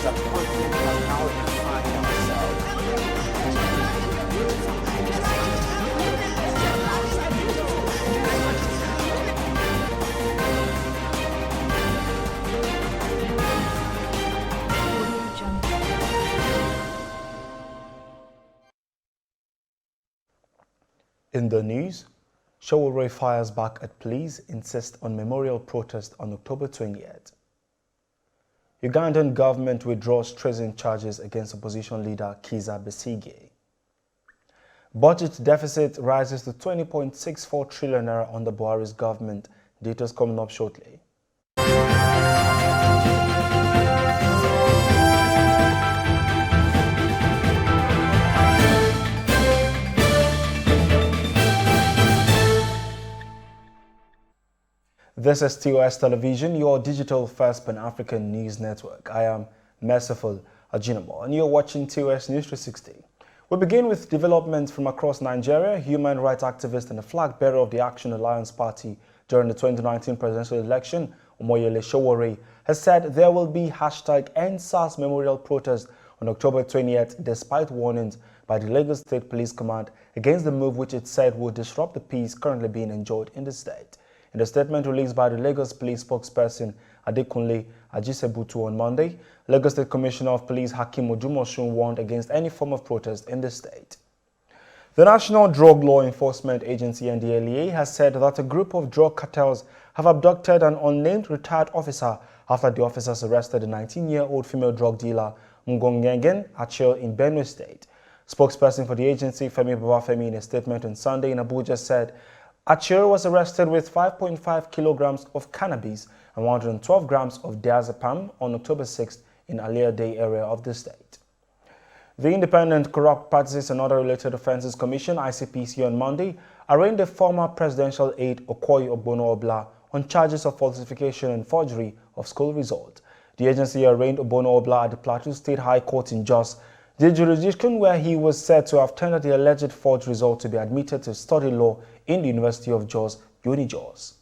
as a conflict has now defined In the news, Sowore fires back at police, insists on memorial protest on October 20th. Ugandan government withdraws treason charges against opposition leader Kizza Besigye. Budget deficit rises to 20.64 trillion naira under Buhari's government. Details coming up shortly. This is TOS Television, your digital first Pan-African news network. I am Merciful Ajinamo, and you're watching TOS News 360. We begin with developments from across Nigeria. Human rights activist and the flag bearer of the Action Alliance Party during the 2019 presidential election, Omoyele Sowore, has said there will be #EndSARS memorial protest on October 20th, despite warnings by the Lagos State Police Command against the move, which it said would disrupt the peace currently being enjoyed in the state. In a statement released by the Lagos Police spokesperson Adekunle Ajisebutu on Monday, Lagos State Commissioner of Police Hakeem Odumosun warned against any form of protest in the state. The National Drug Law Enforcement Agency (NDLEA) has said that a group of drug cartels have abducted an unnamed retired officer after the officers arrested a 19-year-old female drug dealer Ngongengen Achille in Benue State. Spokesperson for the agency, Femi Babafemi, in a statement on Sunday in Abuja said Achille was arrested with 5.5 kilograms of cannabis and 112 grams of diazepam on October 6th in Alia Day area of the state. The Independent Corrupt Practices and Other Related Offences Commission (ICPC) on Monday arraigned the former presidential aide Okoye Ogbono-Obla on charges of falsification and forgery of school results. The agency arraigned Ogbono-Obla at the Plateau State High Court in Jos, the jurisdiction where he was said to have tendered the alleged forged result to be admitted to study law in the University of Jos, UniJos.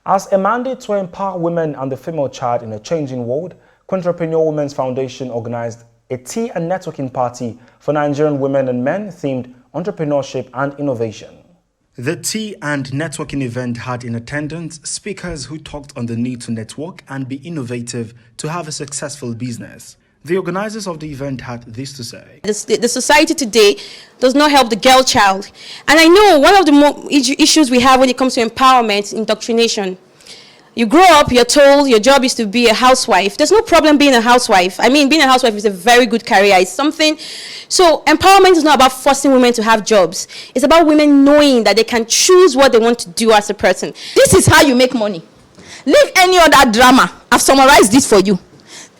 As a mandate to empower women and the female child in a changing world, Entrepreneur Women's Foundation organized a tea and networking party for Nigerian women and men themed entrepreneurship and innovation. The tea and networking event had in attendance speakers who talked on the need to network and be innovative to have a successful business. The organizers of the event had this to say. The society today does not help the girl child. And I know one of the issues we have when it comes to empowerment is indoctrination. You grow up, you're told your job is to be a housewife. There's no problem being a housewife. I mean, being a housewife is a very good career. It's something. So empowerment is not about forcing women to have jobs. It's about women knowing that they can choose what they want to do as a person. This is how you make money. Leave any other drama. I've summarized this for you.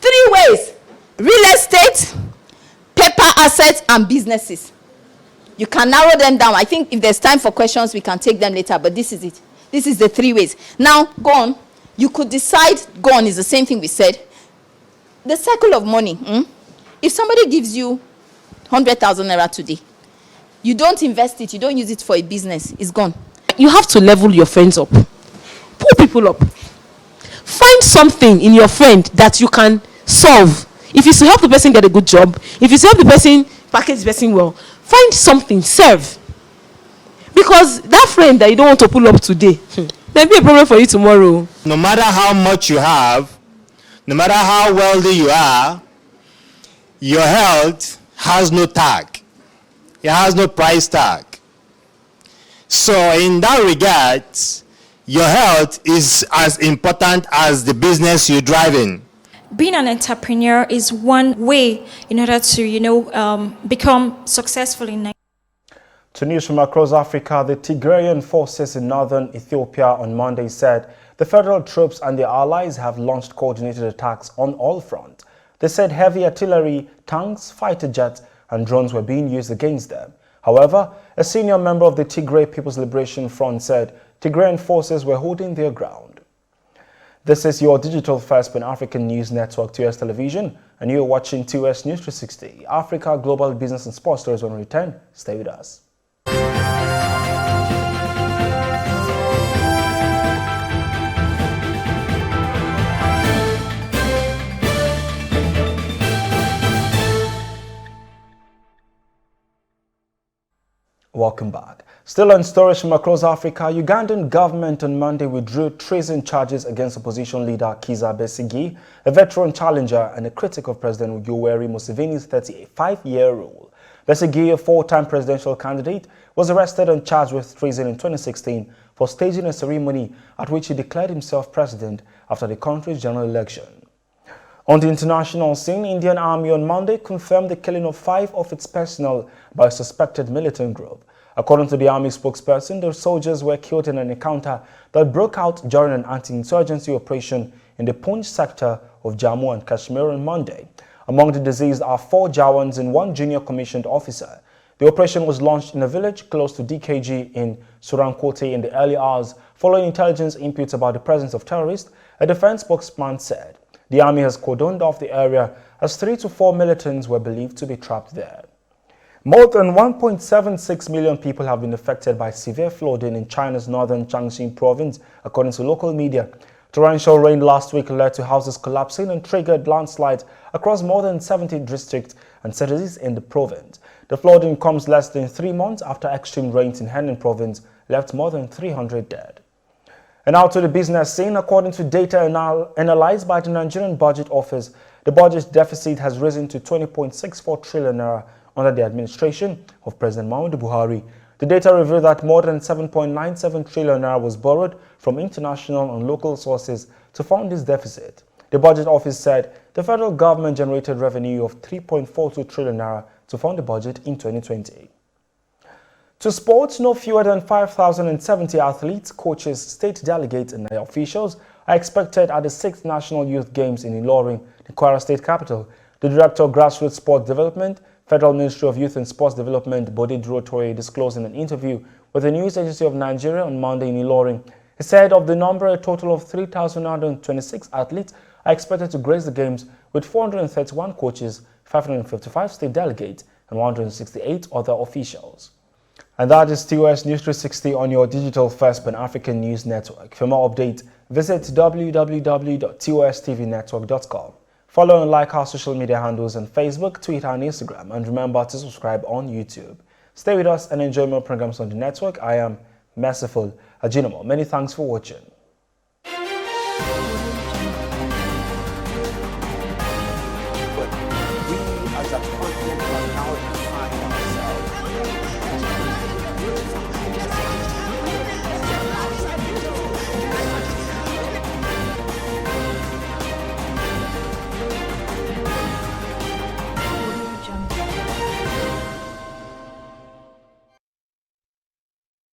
3 ways. Real estate, paper assets, and businesses. You can narrow them down. I think if there's time for questions, we can take them later, but this is it. This is the 3 ways. Now, go on. You could decide, go on is the same thing we said. The cycle of money. If somebody gives you 100,000 naira today, you don't invest it, you don't use it for a business, it's gone. You have to level your friends up. Pull people up. Find something in your friend that you can solve. If it's to help the person get a good job, if it's to help the person package the person well, find something, serve. Because that friend that you don't want to pull up today, there'll be a problem for you tomorrow. No matter how much you have, no matter how wealthy you are, your health has no tag. It has no price tag. So in that regard, your health is as important as the business you're driving. Being an entrepreneur is one way in order to, become successful in Nigeria. To news from across Africa, the Tigrayan forces in northern Ethiopia on Monday said the federal troops and their allies have launched coordinated attacks on all fronts. They said heavy artillery, tanks, fighter jets, and drones were being used against them. However, a senior member of the Tigray People's Liberation Front said Tigrayan forces were holding their ground. This is your digital first Pan-African news network, TOS Television, and you're watching TOS News 360. Africa, global business and sports stories on return. Stay with us. Welcome back. Still on stories from across Africa, Ugandan government on Monday withdrew treason charges against opposition leader Kizza Besigye, a veteran challenger and a critic of President Yoweri Museveni's 35-year rule. Besigye, a four-time presidential candidate, was arrested and charged with treason in 2016 for staging a ceremony at which he declared himself president after the country's general election. On the international scene, Indian Army on Monday confirmed the killing of 5 of its personnel by a suspected militant group. According to the Army spokesperson, the soldiers were killed in an encounter that broke out during an anti-insurgency operation in the Poonch sector of Jammu and Kashmir on Monday. Among the deceased are 4 Jawans and 1 junior commissioned officer. The operation was launched in a village close to DKG in Surankote in the early hours following intelligence inputs about the presence of terrorists, a defense spokesman said. The army has cordoned off the area as 3 to 4 militants were believed to be trapped there. More than 1.76 million people have been affected by severe flooding in China's northern Jiangxi province, according to local media. Torrential rain last week led to houses collapsing and triggered landslides across more than 70 districts and cities in the province. The flooding comes less than 3 months after extreme rains in Henan province left more than 300 dead. And now to the business scene. According to data analyzed by the Nigerian Budget Office, the budget deficit has risen to 20.64 trillion naira under the administration of President Muhammadu Buhari. The data revealed that more than 7.97 trillion naira was borrowed from international and local sources to fund this deficit. The Budget Office said the federal government generated revenue of 3.42 trillion naira to fund the budget in 2020. To sports, no fewer than 5,070 athletes, coaches, state delegates and officials are expected at the 6th National Youth Games in Ilorin, the Kwara State capital. The Director of Grassroots Sports Development, Federal Ministry of Youth and Sports Development, Bode Durotoye, disclosed in an interview with the News Agency of Nigeria on Monday in Ilorin. He said of the number, a total of 3,926 athletes are expected to grace the Games, with 431 coaches, 555 state delegates and 168 other officials. And that is TOS News 360 on your digital first Pan-African news network. For more updates, visit www.tostvnetwork.com. Follow and like our social media handles on Facebook, Twitter and Instagram, and remember to subscribe on YouTube. Stay with us and enjoy more programs on the network. I am Merciful Ajinomo. Many thanks for watching.